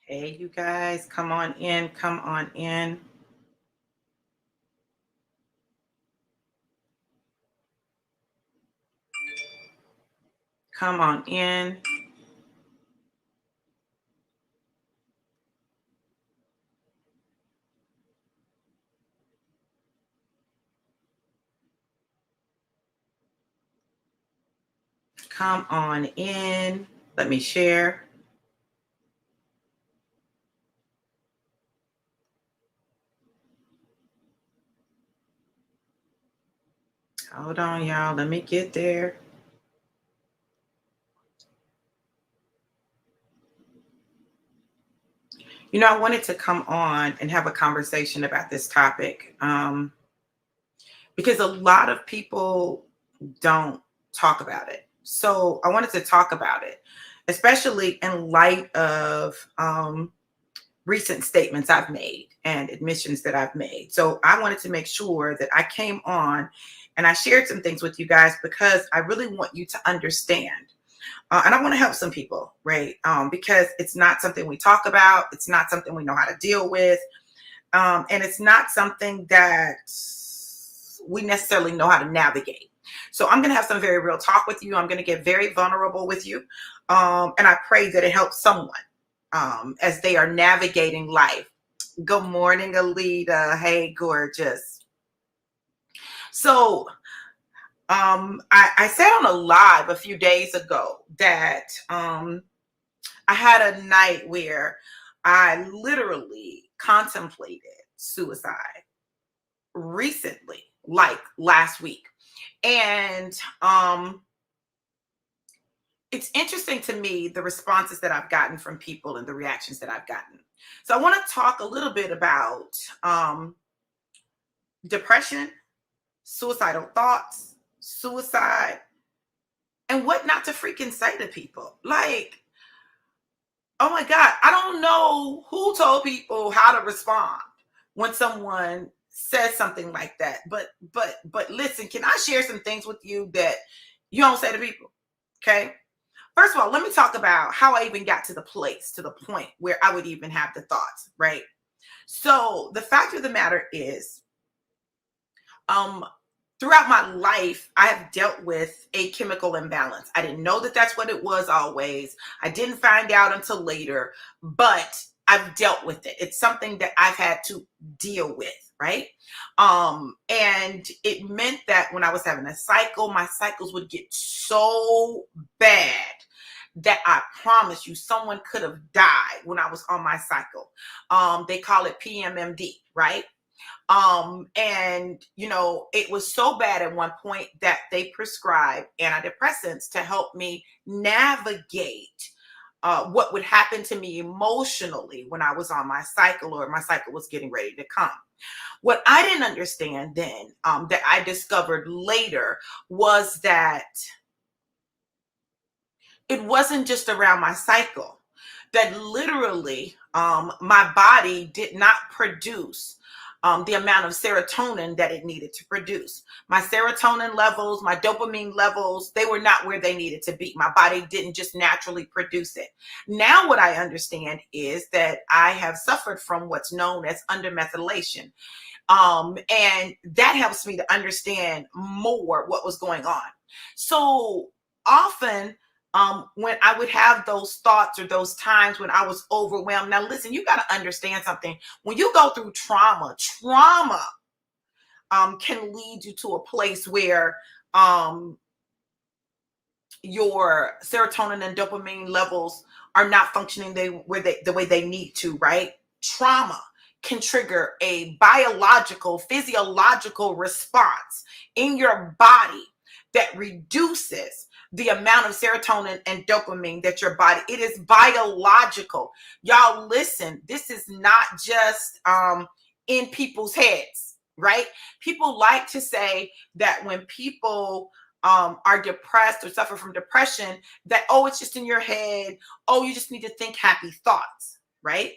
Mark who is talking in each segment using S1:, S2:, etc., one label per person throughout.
S1: Hey, you guys, come on in, come on in. Come on in. Come on in. Let me share. Hold on, y'all. Let me get there. I wanted to come on and have a conversation about this topic because a lot of people don't talk about it. So I wanted to talk about it, especially in light of recent statements I've made and admissions that I've made. So I wanted to make sure that I came on and I shared some things with you guys because I really want you to understand. And I want to help some people, right? Because it's not something we talk about. It's not something we know how to deal with. And it's not something that we necessarily know how to navigate. So I'm going to have some very real talk with you. I'm going to get very vulnerable with you. And I pray that it helps someone as they are navigating life. Good morning, Alita. Hey, gorgeous. So I said on a live a few days ago that I had a night where I literally contemplated suicide recently, like last week. And it's interesting to me, the responses that I've gotten from people and the reactions that I've gotten. So I want to talk a little bit about depression, suicidal thoughts, suicide, and what not to freaking say to people. Like, oh my God, I don't know who told people how to respond when someone says something like that. But listen, can I share some things with you that you don't say to people? Okay. First of all, let me talk about how I even got to the point where I would even have the thoughts, right? So the fact of the matter is, throughout my life, I have dealt with a chemical imbalance. I didn't know that that's what it was always. I didn't find out until later, but I've dealt with it. It's something that I've had to deal with, right? And it meant that when I was having a cycle, my cycles would get so bad that I promise you someone could have died when I was on my cycle. They call it PMMD, right? And it was so bad at one point that they prescribed antidepressants to help me navigate what would happen to me emotionally when I was on my cycle or my cycle was getting ready to come. What I didn't understand then, that I discovered later, was that it wasn't just around my cycle, that literally my body did not produce the amount of serotonin that it needed to produce. My serotonin levels, my dopamine levels, they were not where they needed to be. My body didn't just naturally produce it. Now, what I understand is that I have suffered from what's known as undermethylation. And that helps me to understand more what was going on. So often, when I would have those thoughts or those times when I was overwhelmed. Now, listen, you got to understand something. When you go through trauma can lead you to a place where your serotonin and dopamine levels are not functioning the way they need to, right? Trauma can trigger a biological, physiological response in your body that reduces the amount of serotonin and dopamine that your body, it is biological. Y'all listen, this is not just in people's heads, right? People like to say that when people are depressed or suffer from depression, that, oh, it's just in your head. Oh, you just need to think happy thoughts, right?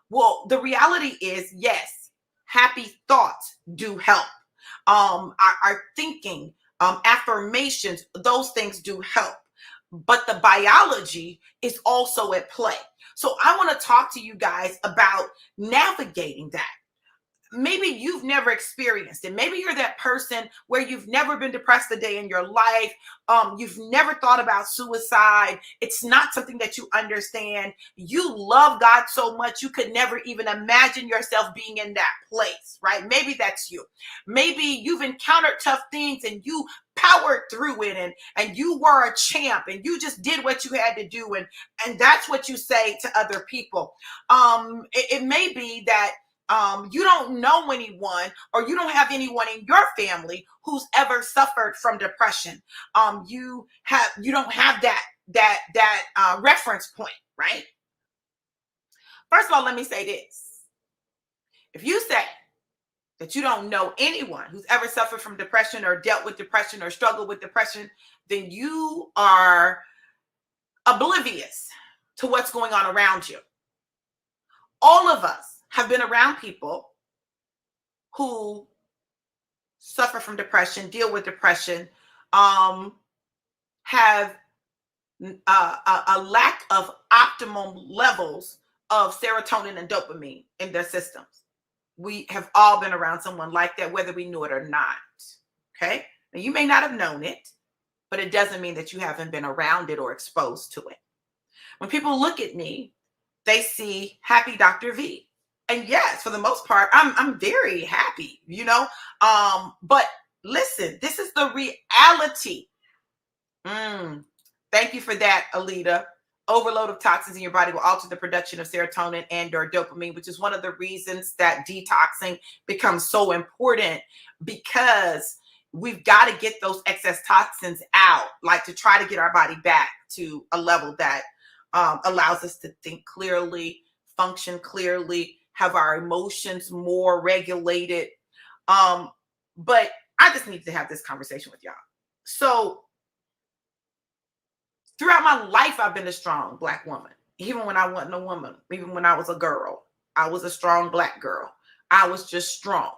S1: Well, the reality is, yes, happy thoughts do help. Our thinking, affirmations, those things do help. But the biology is also at play. So I want to talk to you guys about navigating that. Maybe you've never experienced it. Maybe you're that person where you've never been depressed a day in your life. You've never thought about suicide. It's not something that you understand. You love God so much you could never even imagine yourself being in that place, right? Maybe that's you. Maybe you've encountered tough things and you powered through it, and you were a champ and you just did what you had to do, and that's what you say to other people. It may be that you don't know anyone, or you don't have anyone in your family who's ever suffered from depression. You don't have that reference point, right? First of all, let me say this: if you say that you don't know anyone who's ever suffered from depression or dealt with depression or struggled with depression, then you are oblivious to what's going on around you. All of us have been around people who suffer from depression, deal with depression, have a lack of optimum levels of serotonin and dopamine in their systems. We have all been around someone like that, whether we knew it or not. Okay. Now, you may not have known it, but it doesn't mean that you haven't been around it or exposed to it. When people look at me, they see happy Dr. V. And yes, for the most part, I'm very happy, but listen, this is the reality. Thank you for that, Alita. Overload of toxins in your body will alter the production of serotonin and or dopamine, which is one of the reasons that detoxing becomes so important, because we've got to get those excess toxins out, like to try to get our body back to a level that allows us to think clearly, function clearly, have our emotions more regulated. But I just need to have this conversation with y'all. So throughout my life, I've been a strong Black woman. Even when I wasn't a woman, even when I was a girl, I was a strong Black girl. I was just strong.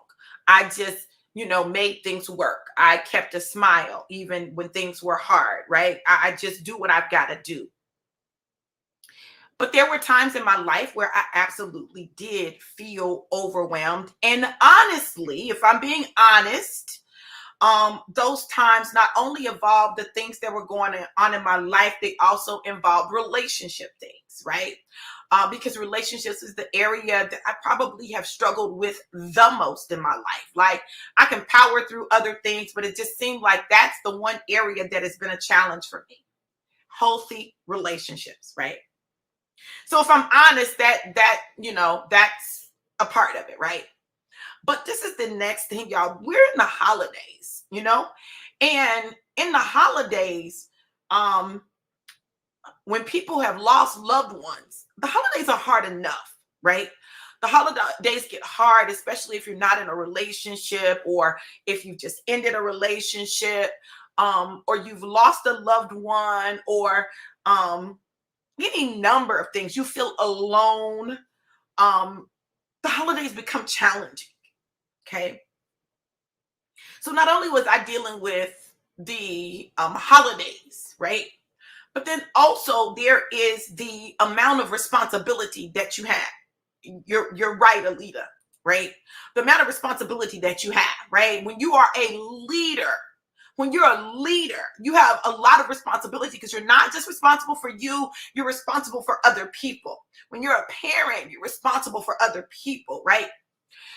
S1: I just, made things work. I kept a smile even when things were hard, right? I just do what I've got to do. But there were times in my life where I absolutely did feel overwhelmed. And honestly, if I'm being honest, those times not only involved the things that were going on in my life, they also involved relationship things, right? Because relationships is the area that I probably have struggled with the most in my life. Like, I can power through other things, but it just seemed like that's the one area that has been a challenge for me. Healthy relationships, right? So if I'm honest, that's a part of it, right? But this is the next thing, y'all. We're in the holidays, and in the holidays, when people have lost loved ones, the holidays are hard enough, right? The holidays get hard, especially if you're not in a relationship, or if you just ended a relationship, or you've lost a loved one, or any number of things. You feel alone. The holidays become challenging. Okay. So not only was I dealing with the holidays, right? But then also there is the amount of responsibility that you have. You're right, Alita, right? The amount of responsibility that you have, right? When you are a leader, when you're a leader, you have a lot of responsibility, because you're not just responsible for you, you're responsible for other people. When you're a parent, you're responsible for other people, right?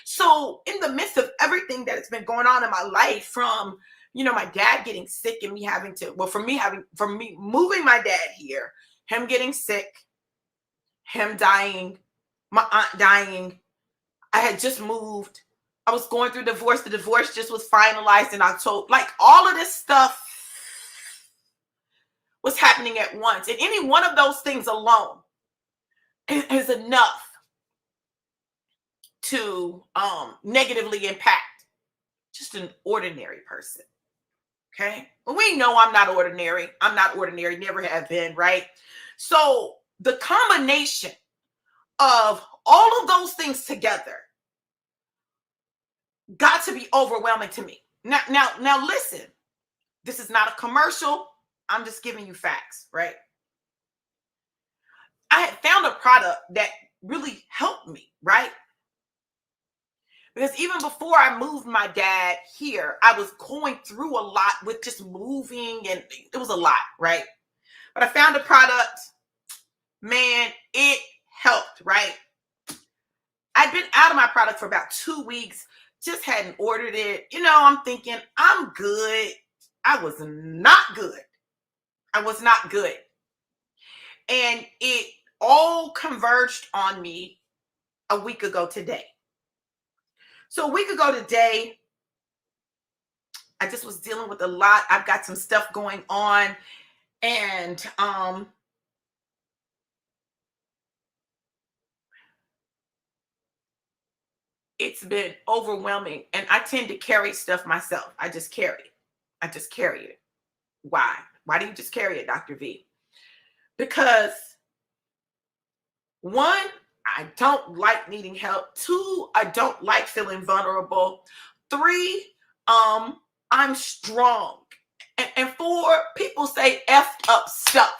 S1: So in the midst of everything that has been going on in my life, from, my dad getting sick and me having to, from me moving my dad here, him getting sick, him dying, my aunt dying, I had just moved. I was going through divorce. The divorce just was finalized in October. Like, all of this stuff was happening at once. And any one of those things alone is enough to negatively impact just an ordinary person. Okay. But we know I'm not ordinary. I'm not ordinary, never have been, right? So the combination of all of those things together got to be overwhelming to me. Now listen, this is not a commercial. I'm just giving you facts, right? I had found a product that really helped me, right? Because even before I moved my dad here, I was going through a lot with just moving, and it was a lot, right? But I found a product, man, it helped, right? I'd been out of my product for about 2 weeks, just hadn't ordered it. I'm thinking, I'm good. I was not good. I was not good. And it all converged on me a week ago today. So a week ago today, I just was dealing with a lot. I've got some stuff going on, and it's been overwhelming. And I tend to carry stuff myself. I just carry it. I just carry it. Why? Why do you just carry it, Dr. V? Because one, I don't like needing help. Two, I don't like feeling vulnerable. Three, I'm strong. And four, people say effed up stuff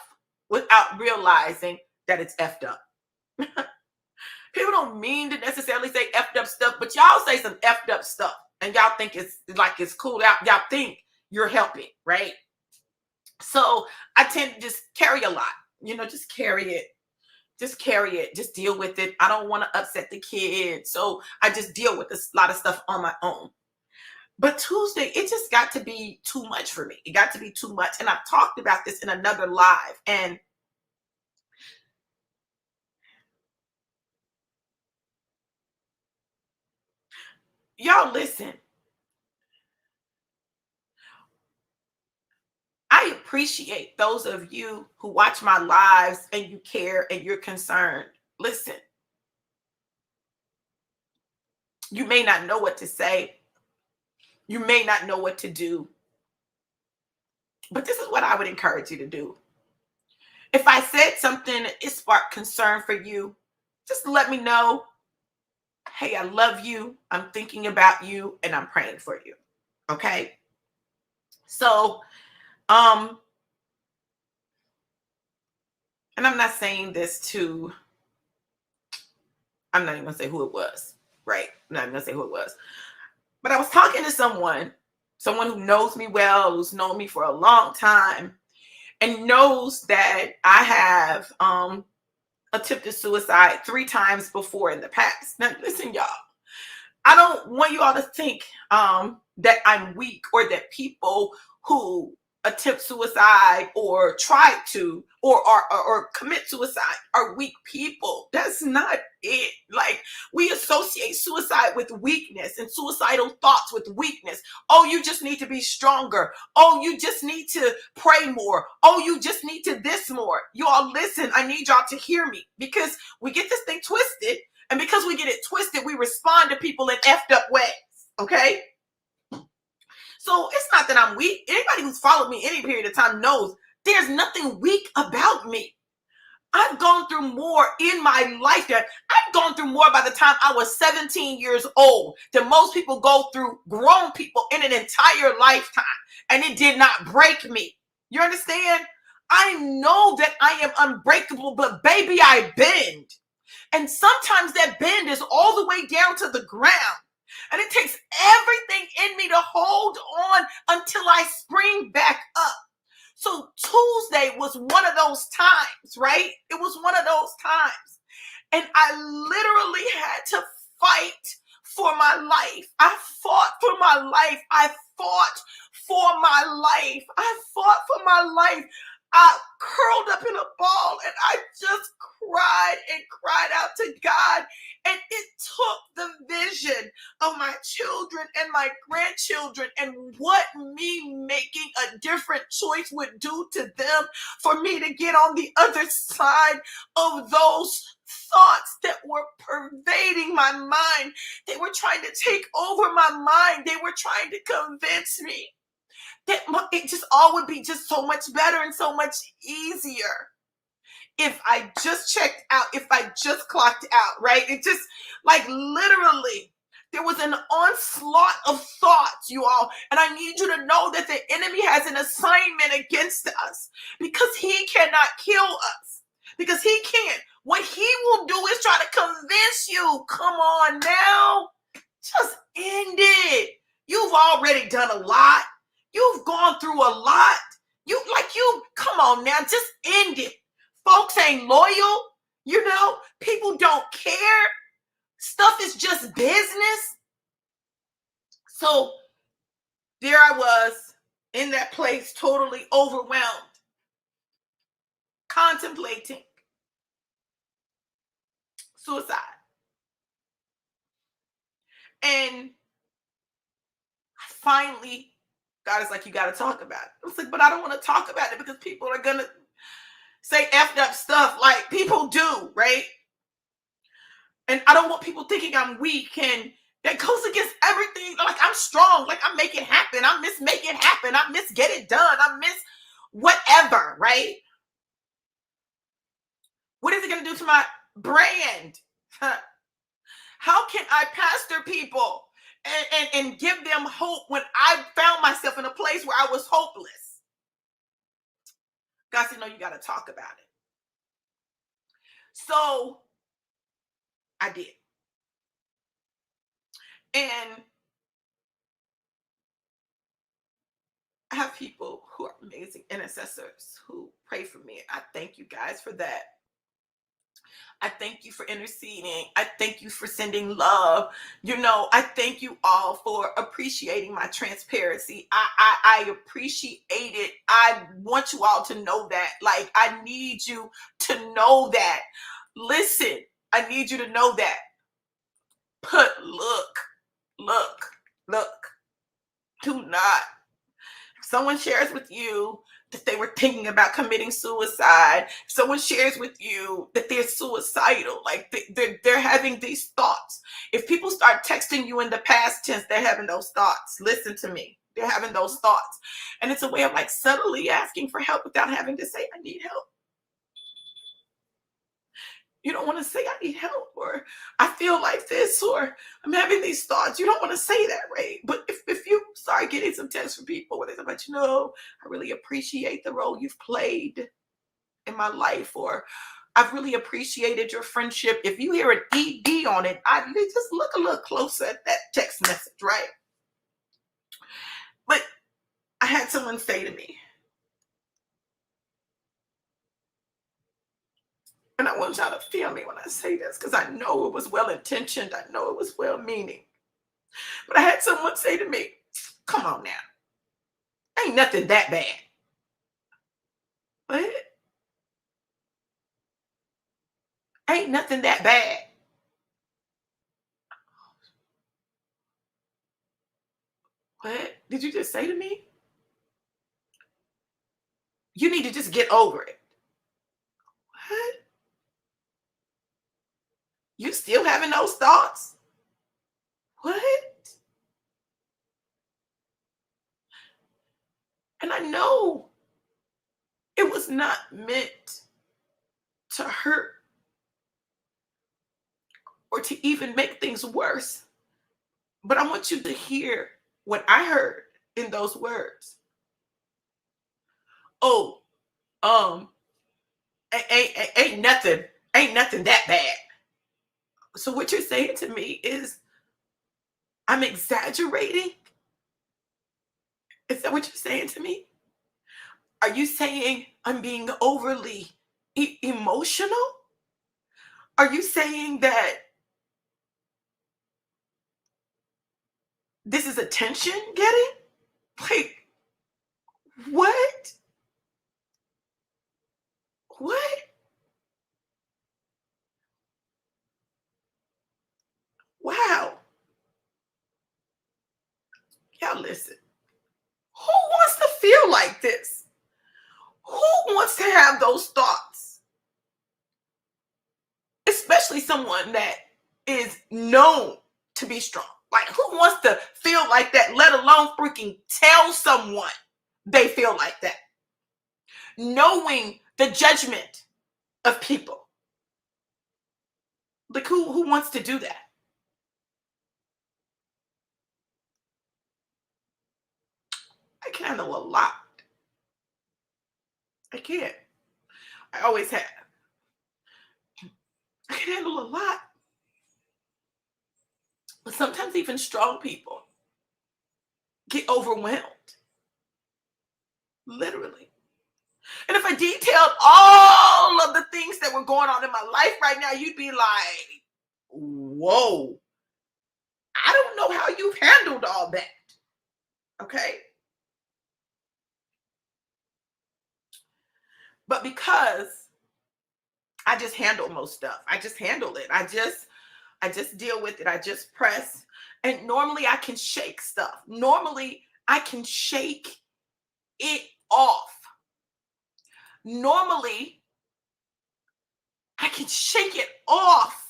S1: without realizing that it's effed up. People don't mean to necessarily say effed up stuff, but y'all say some effed up stuff, and y'all think it's like it's cool out. Y'all think you're helping, right? So I tend to just carry a lot, just carry it. Just carry it. Just deal with it. I don't want to upset the kids. So I just deal with a lot of stuff on my own. But Tuesday, it just got to be too much for me. It got to be too much. And I've talked about this in another live. And y'all listen. I appreciate those of you who watch my lives and you care and you're concerned. Listen, you may not know what to say. You may not know what to do. But this is what I would encourage you to do. If I said something that it sparked concern for you, just let me know. Hey, I love you. I'm thinking about you and I'm praying for you. Okay? So, and I'm not saying this I'm not even gonna say who it was, right? I'm not even gonna say who it was. But I was talking to someone who knows me well, who's known me for a long time, and knows that I have attempted suicide 3 times before in the past. Now, listen, y'all, I don't want you all to think that I'm weak, or that people who attempt suicide or try to or commit suicide are weak people. That's not it. Like, we associate suicide with weakness and suicidal thoughts with weakness. Oh, you just need to be stronger. Oh, you just need to pray more. Oh, you just need to this more. You all listen, I need y'all to hear me, because we get this thing twisted, and because we get it twisted, we respond to people in effed up ways. Okay? So it's not that I'm weak. Anybody who's followed me any period of time knows there's nothing weak about me. I've gone through more in my life. I've gone through more by the time I was 17 years old than most people go through, grown people, in an entire lifetime. And it did not break me. You understand? I know that I am unbreakable, but baby, I bend. And sometimes that bend is all the way down to the ground. And it takes everything in me to hold on until I spring back up. So Tuesday was one of those times, right? It was one of those times. And I literally had to fight for my life. I fought for my life. I fought for my life. I fought for my life. I curled up in a ball and I just cried and cried out to God. And it took the vision of my children and my grandchildren and what me making a different choice would do to them for me to get on the other side of those thoughts that were pervading my mind. They were trying to take over my mind. They were trying to convince me that it just all would be just so much better and so much easier if I just checked out, if I just clocked out, right? It just, like, literally, there was an onslaught of thoughts, you all. And I need you to know that the enemy has an assignment against us, because he cannot kill us, because he can't. What he try to convince you. Come on now. Just end it. You've already done a lot. You've gone through a lot. Come on now, just end it. Folks ain't loyal. People don't care. Stuff is just business. So there I was in that place, totally overwhelmed, contemplating suicide. And finally, God is like, you got to talk about it. I was like, but I don't want to talk about it because people are going to say effed up stuff like people do, right? And I don't want people thinking I'm weak, and that goes against everything. Like, I'm strong. Like, I make it happen. I miss make it happen. I miss get it done. I miss whatever, right? What is it going to do to my brand? How can I pastor people and give them hope when I found myself in a place where I was hopeless? God said, no, you got to talk about it. So I did. And I have people who are amazing intercessors who pray for me. I thank you guys for that. I thank you for interceding. I thank you for sending love. I thank you all for appreciating my transparency. I appreciate it. I want you all to know that. Like, I need you to know that. Listen, I need you to know that. Look. Do not. If someone shares with you that they were thinking about committing suicide, if someone shares with you that they're suicidal, like they're having these thoughts. If people start texting you in the past tense, they're having those thoughts. Listen to me. They're having those thoughts. And it's a way of like subtly asking for help without having to say, I need help. You don't want to say, I need help, or I feel like this, or I'm having these thoughts. You don't want to say that, right? But if you start getting some texts from people where they're like, I really appreciate the role you've played in my life, or I've really appreciated your friendship. If you hear an ED on it, I just look a little closer at that text message, right? But I had someone say to me, and I want y'all to feel me when I say this, because I know it was well-intentioned. I know it was well-meaning. But I had someone say to me, come on now. Ain't nothing that bad. What? Ain't nothing that bad. What did you just say to me? You need to just get over it. What? You still having those thoughts? What? And I know it was not meant to hurt or to even make things worse. But I want you to hear what I heard in those words. Oh, um, ain't nothing that bad. So what you're saying to me is I'm exaggerating? Is that what you're saying to me? Are you saying I'm being overly emotional? Are you saying that this is attention getting? Like, what? What? Wow. Y'all listen. Who wants to feel like this? Who wants to have those thoughts? Especially someone that is known to be strong. Like, who wants to feel like that, let alone freaking tell someone they feel like that? Knowing the judgment of people. Like, who wants to do that? I can handle a lot. I can't. I always have. I can handle a lot. But sometimes even strong people get overwhelmed, literally. And if I detailed all of the things that were going on in my life right now, you'd be like, whoa, I don't know how you've handled all that. Okay. But because I just handle most stuff, I just handle it. I just deal with it. I just press. And normally I can shake stuff. Normally I can shake it off. Normally I can shake it off.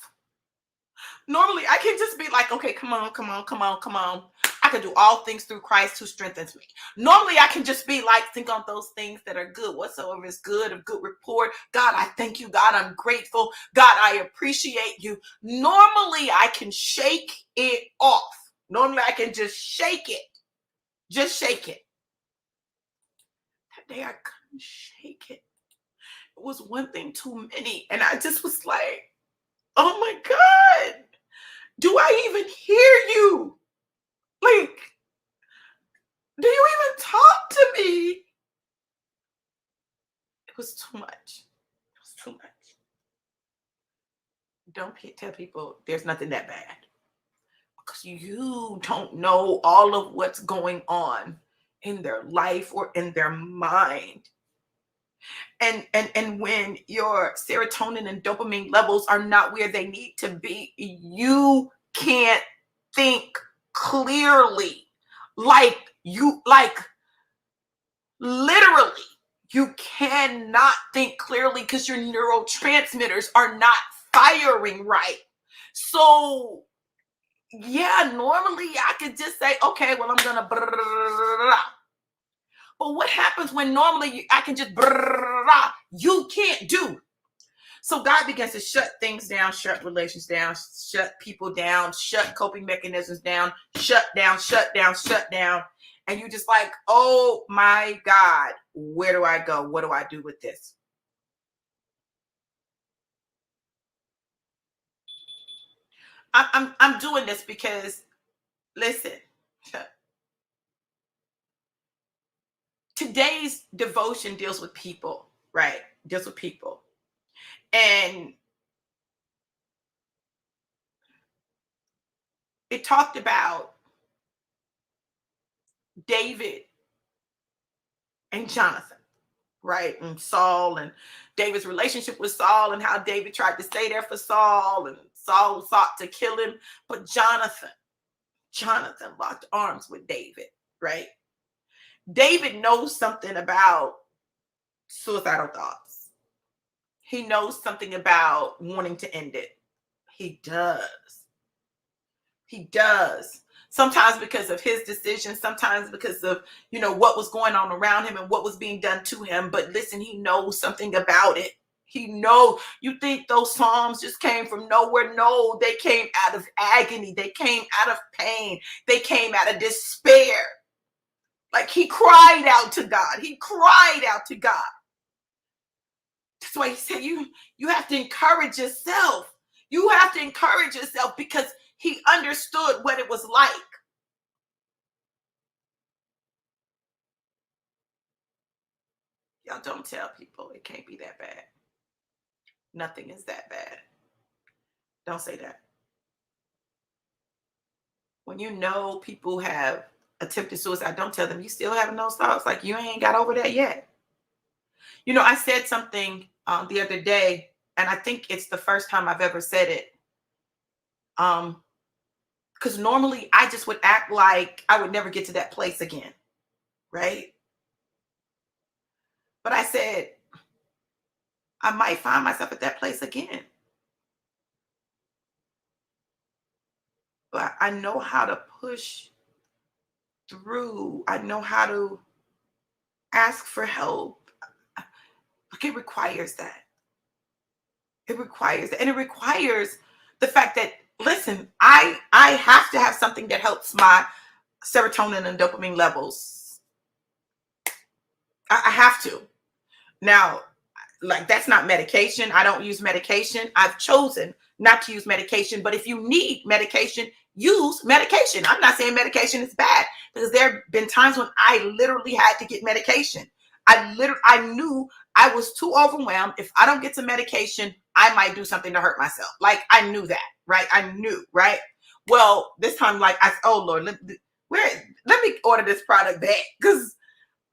S1: Normally I can just be like, okay, come on, come on, come on, come on. I can do all things through Christ who strengthens me. Normally I can just be like, think on those things that are good, whatsoever is good, of good report. God, I thank you. God, I'm grateful. God, I appreciate you. Normally I can shake it off. Normally I can just shake it. Just shake it. That day I couldn't shake it. It was one thing too many. And I just was like, oh my God, do I even hear you? Like, do you even talk to me? It was too much. It was too much. Don't tell people there's nothing that bad, because you don't know all of what's going on in their life or in their mind. And when your serotonin and dopamine levels are not where they need to be, you can't think clearly. Like literally, you cannot think clearly because your neurotransmitters are not firing right. So yeah, normally I could just say, okay, well, I'm gonna blah, blah, blah, blah. But what happens when normally I can just blah, you can't do? So God begins to shut things down, shut relations down, shut people down, shut coping mechanisms down, shut down, shut down, shut down. And you're just like, oh my God, where do I go? What do I do with this? I'm doing this because, listen, today's devotion deals with people, right? Deals with people. And it talked about David and Jonathan, right? And Saul and David's relationship with Saul, and how David tried to stay there for Saul, and Saul sought to kill him. But Jonathan locked arms with David, right? David knows something about suicidal thoughts. He knows something about wanting to end it. He does. He does. Sometimes because of his decisions, sometimes because of, what was going on around him and what was being done to him. But listen, he knows something about it. He knows. You think those Psalms just came from nowhere? No, they came out of agony. They came out of pain. They came out of despair. Like, he cried out to God. He cried out to God. That's why he said you have to encourage yourself. You have to encourage yourself, because he understood what it was like. Y'all don't tell people it can't be that bad. Nothing is that bad. Don't say that. When you know people have attempted suicide, don't tell them you still having those thoughts. Like, you ain't got over that yet. I said something the other day, and I think it's the first time I've ever said it. Because normally I just would act like I would never get to that place again, right? But I said, I might find myself at that place again. But I know how to push through. I know how to ask for help. Like, it requires that. It requires that. And it requires the fact that, listen, I have to have something that helps my serotonin and dopamine levels. I have to. Now, Like, that's not medication. I don't use medication. I've chosen not to use medication. But if you need medication, use medication. I'm not saying medication is bad, because there have been times when I literally had to get medication. I knew I was too overwhelmed. If I don't get some medication, I might do something to hurt myself. Like, I knew that, right? I knew, right? Well, this time, like, oh Lord, let me order this product back, because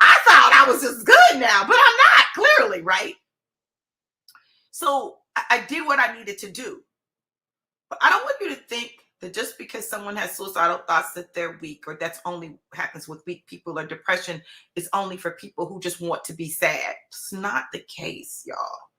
S1: I thought I was just good now, but I'm not, clearly, right? So I did what I needed to do. But I don't want you to think that just because someone has suicidal thoughts that they're weak, or that's only happens with weak people, or depression is only for people who just want to be sad. It's not the case, y'all.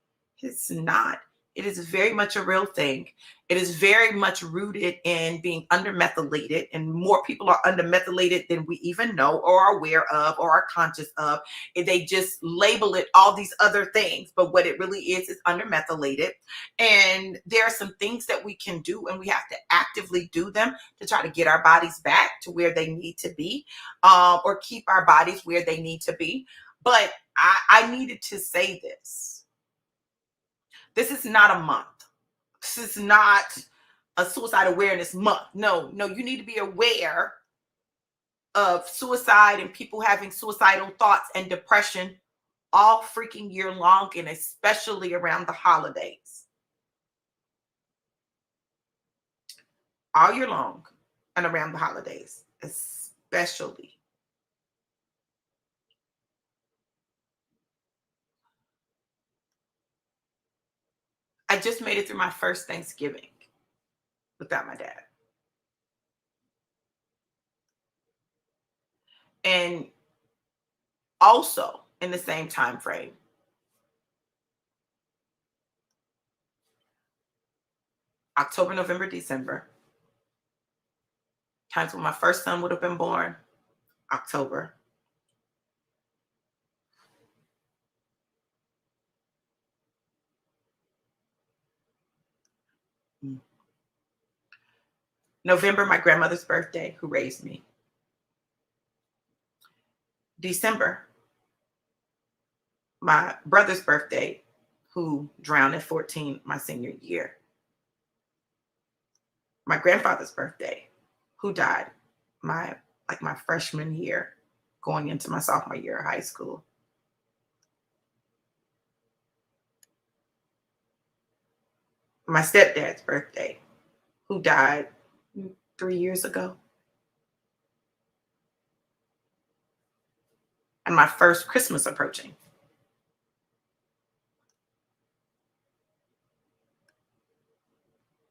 S1: It's not. It is very much a real thing. It is very much rooted in being undermethylated, and more people are undermethylated than we even know or are aware of or are conscious of. And they just label it all these other things, but what it really is undermethylated. And there are some things that we can do, and we have to actively do them to try to get our bodies back to where they need to be, or keep our bodies where they need to be. But I needed to say this. This is not a month. This is not a suicide awareness month. No, you need to be aware of suicide and people having suicidal thoughts and depression all freaking year long, and especially around the holidays. All year long and around the holidays, especially. I just made it through my first Thanksgiving without my dad. And also in the same time frame, October, November, December, times when my first son would have been born, October. November, my grandmother's birthday, who raised me. December, my brother's birthday, who drowned at 14, my senior year. My grandfather's birthday, who died my freshman year, going into my sophomore year of high school. My stepdad's birthday, who died 3 years ago. And my first Christmas approaching.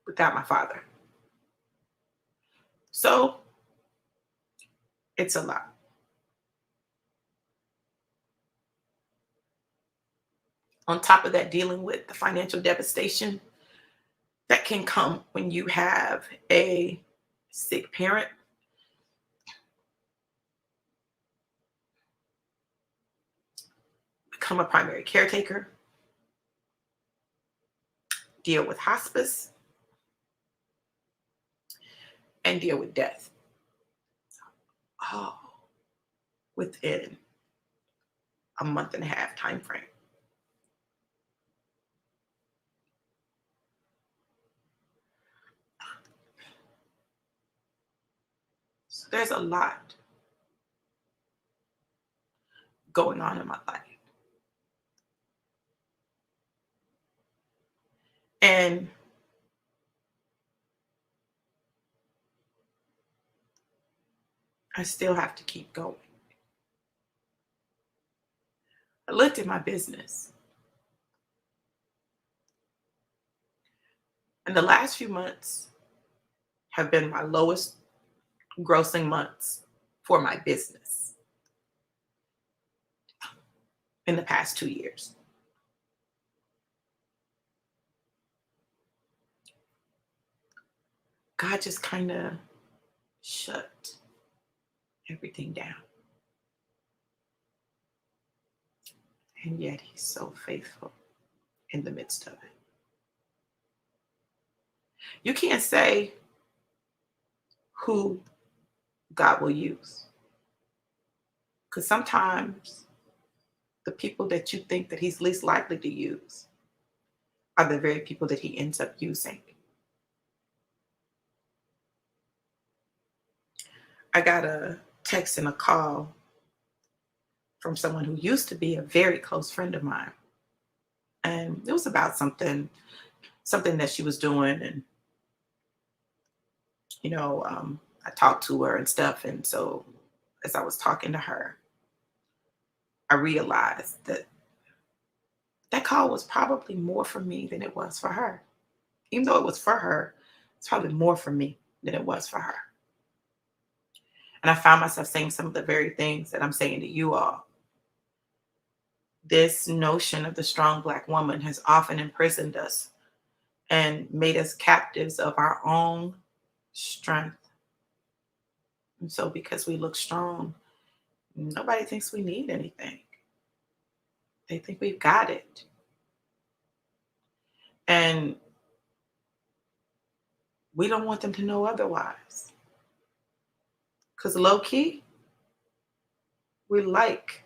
S1: Without my father. So it's a lot. On top of that, dealing with the financial devastation that can come when you have a sick parent. Become a primary caretaker. Deal with hospice. And deal with death. Oh, within a month and a half time frame. So there's a lot going on in my life. And I still have to keep going. I looked at my business. And the last few months have been my lowest grossing months for my business in the past 2 years. God just kind of shut everything down. And yet he's so faithful in the midst of it. You can't say who God will use. Because sometimes The people that you think that he's least likely to use are the very people that he ends up using. I got a text and a call from someone who used to be a very close friend of mine. And it was about something that she was doing. And, I talked to her and stuff. And so as I was talking to her, I realized that that call was probably more for me than it was for her. Even though it was for her, it's probably more for me than it was for her. And I found myself saying some of the very things that I'm saying to you all. This notion of the strong Black woman has often imprisoned us and made us captives of our own strength. And so, because we look strong, nobody thinks we need anything. They think we've got it. And we don't want them to know otherwise. Because low key, we like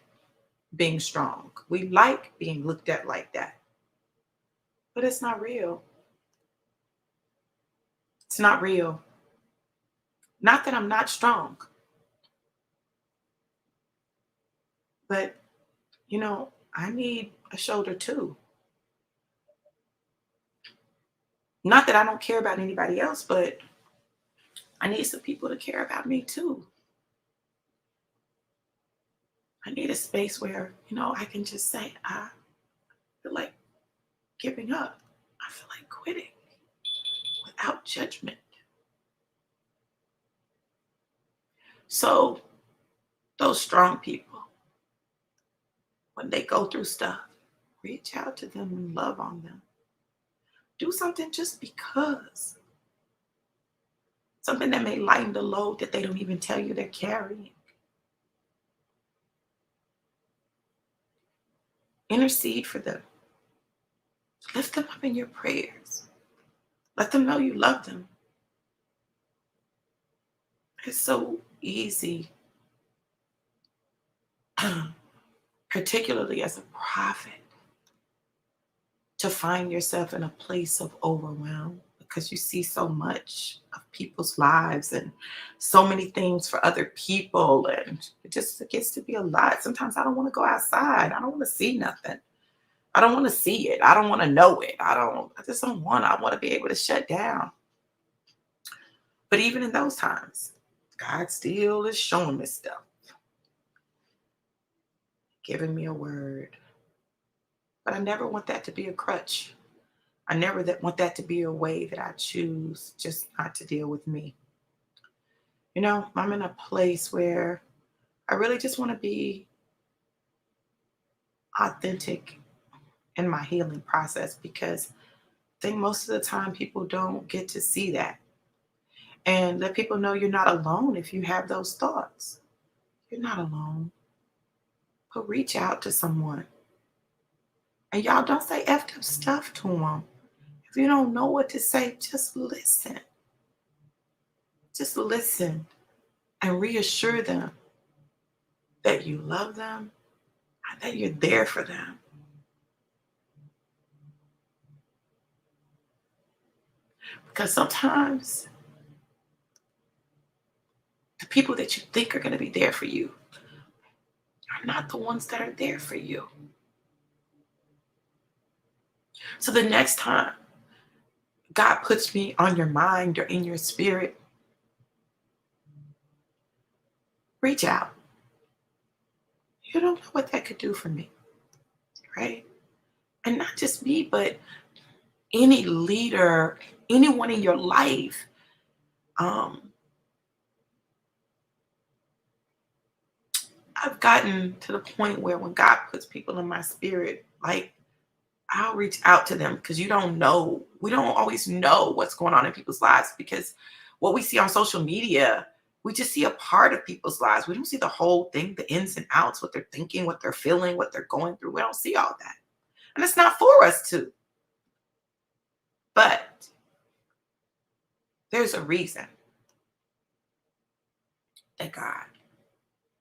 S1: being strong. We like being looked at like that. But it's not real. It's not real. Not that I'm not strong, but I need a shoulder too. Not that I don't care about anybody else, but I need some people to care about me too. I need a space where, I can just say, I feel like giving up. I feel like quitting without judgment. So, those strong people, when they go through stuff, reach out to them and love on them. Do something just because. Something that may lighten the load that they don't even tell you they're carrying. Intercede for them. Lift them up in your prayers. Let them know you love them. It's so easy, particularly as a prophet, to find yourself in a place of overwhelm because you see so much of people's lives and so many things for other people. And it gets to be a lot. Sometimes I don't want to go outside. I don't want to see nothing. I don't want to see it. I don't want to know it. I just don't want I want to be able to shut down. But even in those times, God still is showing me stuff, giving me a word. But I never want that to be a crutch. I never want that to be a way that I choose just not to deal with me. I'm in a place where I really just want to be authentic in my healing process because I think most of the time people don't get to see that. And let people know you're not alone if you have those thoughts. You're not alone. But reach out to someone. And y'all don't say effed up stuff to them. If you don't know what to say, just listen. Just listen and reassure them that you love them and that you're there for them. Because sometimes the people that you think are going to be there for you are not the ones that are there for you. So the next time God puts me on your mind or in your spirit, reach out. You don't know what that could do for me, right? And not just me, but any leader, anyone in your life. I've gotten to the point where when God puts people in my spirit, like I'll reach out to them because you don't know. We don't always know what's going on in people's lives because what we see on social media, we just see a part of people's lives. We don't see the whole thing, the ins and outs, what they're thinking, what they're feeling, what they're going through. We don't see all that. And it's not for us to. But there's a reason that God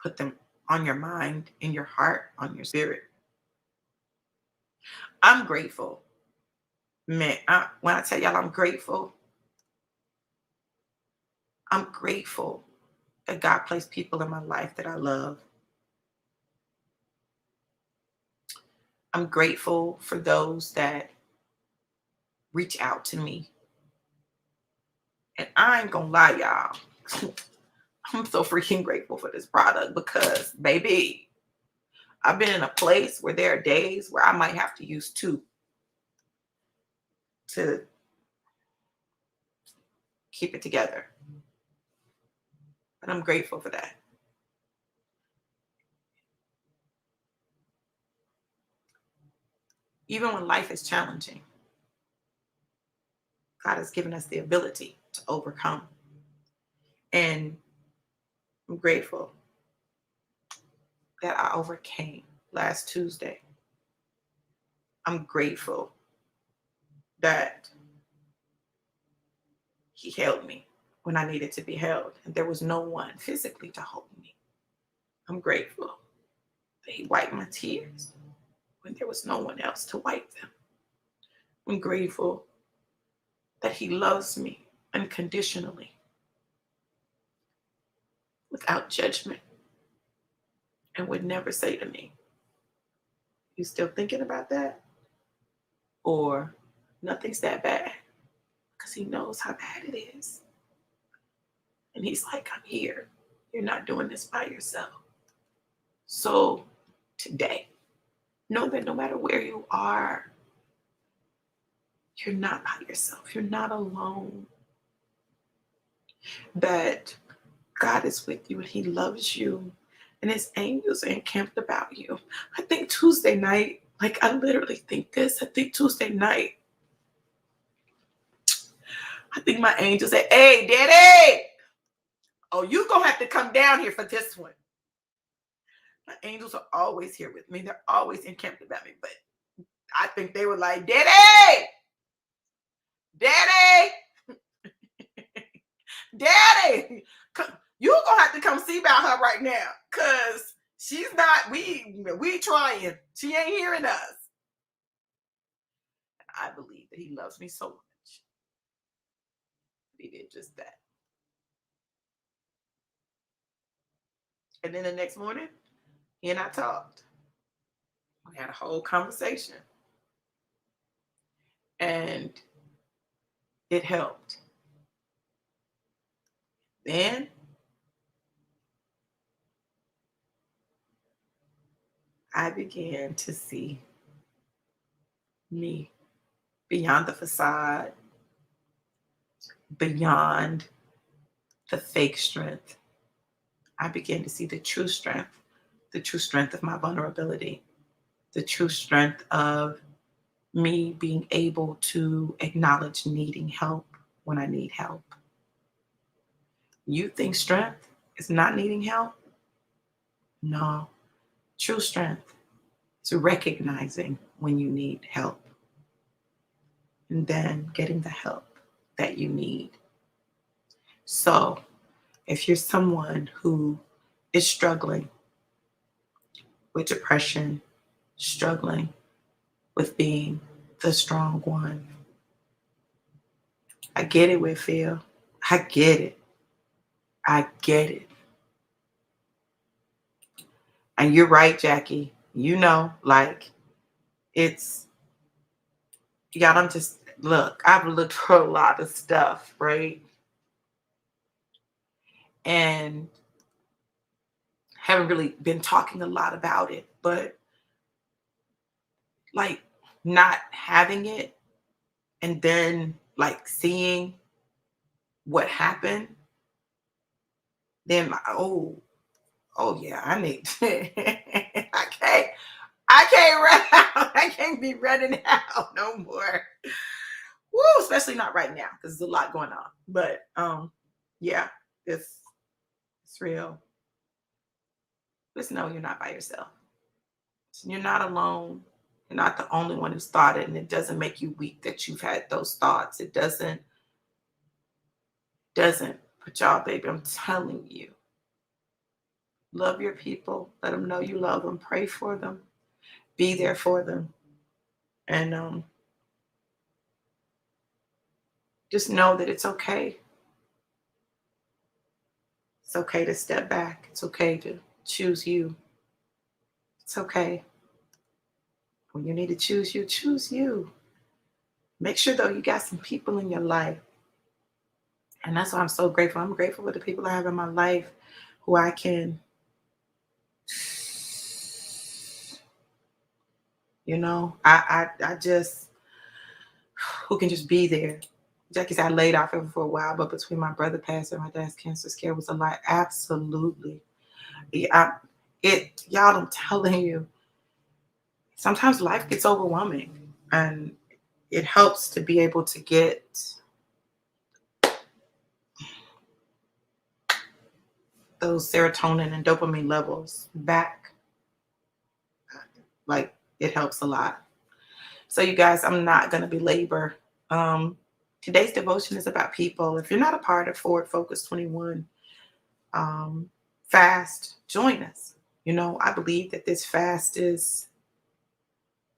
S1: put them on your mind, in your heart, on your spirit. I'm grateful. Man, when I tell y'all I'm grateful that God placed people in my life that I love. I'm grateful for those that reach out to me. And I ain't gonna lie, y'all. I'm so freaking grateful for this product because, baby, I've been in a place where there are days where I might have to use two to keep it together. But I'm grateful for that. Even when life is challenging, God has given us the ability to overcome. And I'm grateful that I overcame last Tuesday. I'm grateful that He held me when I needed to be held, and there was no one physically to hold me. I'm grateful that He wiped my tears when there was no one else to wipe them. I'm grateful that He loves me unconditionally, without judgment, and would never say to me, "You still thinking about that?" Or "Nothing's that bad," because He knows how bad it is. And He's like, "I'm here. You're not doing this by yourself." So today, know that no matter where you are, you're not by yourself. You're not alone. That God is with you and He loves you, and His angels are encamped about you. I think Tuesday night, like I literally think this, I think Tuesday night, I think my angel said, "Hey, Daddy, oh, you gonna have to come down here for this one." My angels are always here with me. They're always encamped about me. But I think they were like, "Daddy, Daddy, Daddy, you gonna have to come see about her right now. Cause she's not, we trying. She ain't hearing us." I believe that He loves me so much. He did just that. And then the next morning, He and I talked. We had a whole conversation. And it helped. Then I began to see me beyond the facade, beyond the fake strength. I began to see the true strength of my vulnerability, the true strength of me being able to acknowledge needing help when I need help. You think strength is not needing help? No. True strength is recognizing when you need help and then getting the help that you need. So, if you're someone who is struggling with depression, struggling with being the strong one, I get it, Whitfield. I get it. I get it. And you're right, Jackie. You know, like it's, y'all, I'm just, look, I've looked for a lot of stuff, right? And haven't really been talking a lot about it, but like not having it and then like seeing what happened, then oh yeah, I need I can't run out. I can't be running out no more. Woo, especially not right now because there's a lot going on. But yeah, it's real. Just know you're not by yourself. You're not alone. You're not the only one who's thought it, and it doesn't make you weak that you've had those thoughts. It doesn't. But y'all, baby, I'm telling you, love your people. Let them know you love them. Pray for them. Be there for them. And just know that it's okay. It's okay to step back. It's okay to choose you. It's okay. When you need to choose you, choose you. Make sure, though, you got some people in your life. And that's why I'm so grateful. I'm grateful for the people I have in my life who I can, I just, who can just be there. Jackie said I laid off of it for a while, but between my brother passed and my dad's cancer scare was a lot. Absolutely. Yeah, y'all, I'm telling you, sometimes life gets overwhelming, and it helps to be able to get those serotonin and dopamine levels back. Like, it helps a lot. So, you guys, I'm not going to belabor. Um, Today's devotion is about people. If you're not a part of Forward Focus 21 fast, join us. I believe that this fast is,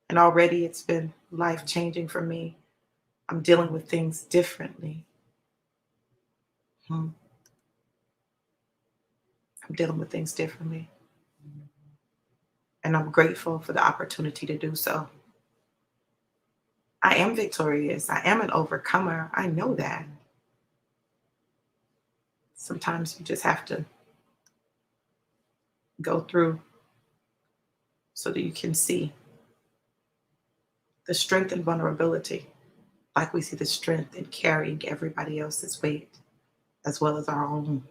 S1: and already it's been life changing for me. I'm dealing with things differently. I'm dealing with things differently. And I'm grateful for the opportunity to do so. I am victorious. I am an overcomer. I know that. Sometimes you just have to go through so that you can see the strength and vulnerability, like we see the strength in carrying everybody else's weight as well as our own.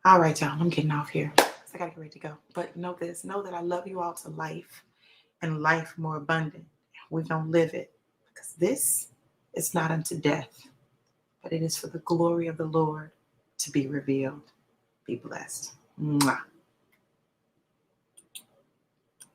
S1: All right, y'all, I'm getting off here. I gotta get ready to go. But know this, know that I love you all to life, and life more abundant. We're gonna live it, because this is not unto death, but it is for the glory of the Lord to be revealed. Be blessed. Mwah.